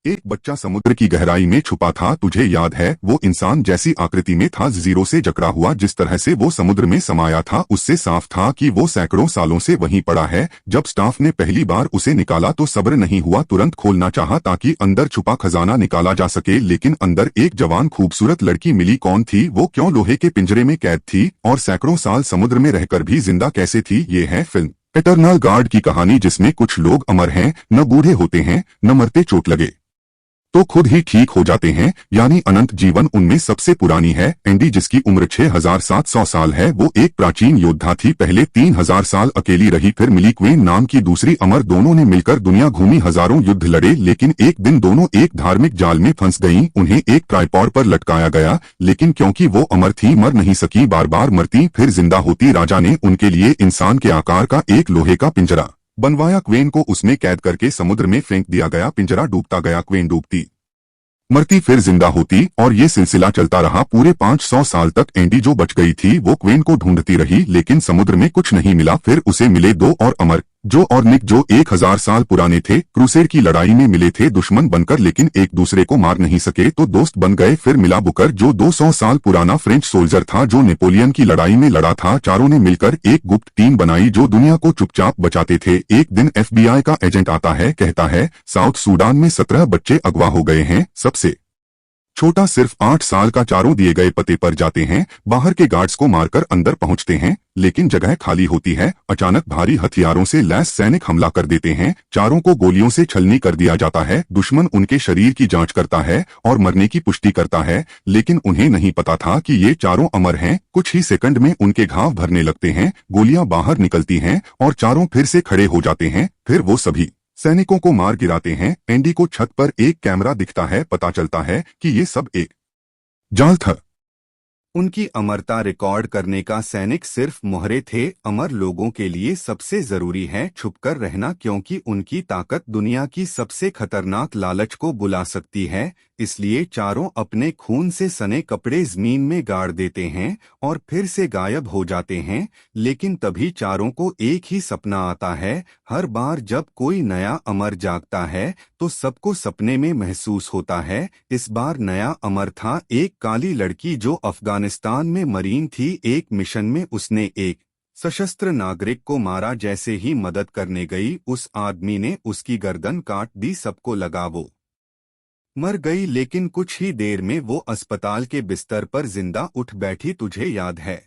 एक बच्चा समुद्र की गहराई में छुपा था। तुझे याद है, वो इंसान जैसी आकृति में था, जीरो से जकड़ा हुआ। जिस तरह से वो समुद्र में समाया था, उससे साफ था कि वो सैकड़ों सालों से वहीं पड़ा है। जब स्टाफ ने पहली बार उसे निकाला तो सब्र नहीं हुआ, तुरंत खोलना चाहा ताकि अंदर छुपा खजाना निकाला जा सके। लेकिन अंदर एक जवान खूबसूरत लड़की मिली। कौन थी वो? क्यों लोहे के पिंजरे में कैद थी? और सैकड़ों साल समुद्र में रहकर भी जिंदा कैसे थी? ये है फिल्म एटर्नल गार्ड की कहानी, जिसमें कुछ लोग अमर हैं, न बूढ़े होते हैं, न मरते चोट लगे तो खुद ही ठीक हो जाते हैं, यानी अनंत जीवन। उनमें सबसे पुरानी है एंडी, जिसकी उम्र 6700 साल है। वो एक प्राचीन योद्धा थी, पहले 3000 साल अकेली रही, फिर मिली क्वेन नाम की दूसरी अमर। दोनों ने मिलकर दुनिया घूमी, हजारों युद्ध लड़े, लेकिन एक दिन दोनों एक धार्मिक जाल में फंस गईं। उन्हें एक ट्राइपॉड पर लटकाया गया, लेकिन क्योंकि वो अमर थी, मर नहीं सकी, बार बार मरती फिर जिंदा होती। राजा ने उनके लिए इंसान के आकार का एक लोहे का पिंजरा बनवाया। क्वेन को उसमें कैद करके समुद्र में फेंक दिया गया। पिंजरा डूबता गया, क्वेन डूबती मरती फिर जिंदा होती, और ये सिलसिला चलता रहा पूरे 500 साल तक। एंडी जो बच गई थी वो क्वेन को ढूंढती रही, लेकिन समुद्र में कुछ नहीं मिला। फिर उसे मिले दो और अमर, जो और निक, जो 1000 साल पुराने थे। क्रूसेड की लड़ाई में मिले थे दुश्मन बनकर, लेकिन एक दूसरे को मार नहीं सके तो दोस्त बन गए। फिर मिला बुकर, जो 200 साल पुराना फ्रेंच सोल्जर था, जो नेपोलियन की लड़ाई में लड़ा था। चारों ने मिलकर एक गुप्त टीम बनाई जो दुनिया को चुपचाप बचाते थे। एक दिन FBI का एजेंट आता है, कहता है साउथ सूडान में 17 बच्चे अगवा हो गए हैं, सबसे छोटा सिर्फ 8 साल का। चारों दिए गए पते पर जाते हैं, बाहर के गार्ड्स को मारकर अंदर पहुंचते हैं, लेकिन जगह खाली होती है। अचानक भारी हथियारों से लैस सैनिक हमला कर देते हैं। चारों को गोलियों से छलनी कर दिया जाता है। दुश्मन उनके शरीर की जांच करता है और मरने की पुष्टि करता है, लेकिन उन्हें नहीं पता था कि ये चारों अमर हैं। कुछ ही सेकंड में उनके घाव भरने लगते हैं, गोलियां बाहर निकलती हैं और चारों फिर से खड़े हो जाते हैं। फिर वो सभी सैनिकों को मार गिराते हैं। एंडी को छत पर एक कैमरा दिखता है, पता चलता है कि ये सब एक जाल था। उनकी अमरता रिकॉर्ड करने का सैनिक सिर्फ मोहरे थे। अमर लोगों के लिए सबसे जरूरी है छुपकर रहना, क्योंकि उनकी ताकत दुनिया की सबसे खतरनाक लालच को बुला सकती है। इसलिए चारों अपने खून से सने कपड़े जमीन में गाड़ देते हैं और फिर से गायब हो जाते हैं। लेकिन तभी चारों को एक ही सपना आता है। हर बार जब कोई नया अमर जागता है तो सबको सपने में महसूस होता है। इस बार नया अमर था एक काली लड़की जो अफगानिस्तान में मरीन थी। एक मिशन में उसने एक सशस्त्र नागरिक को मारा। जैसे ही मदद करने गई, उस आदमी ने उसकी गर्दन काट दी। सबको लगा वो मर गई, लेकिन कुछ ही देर में वो अस्पताल के बिस्तर पर जिंदा उठ बैठी। तुझे याद है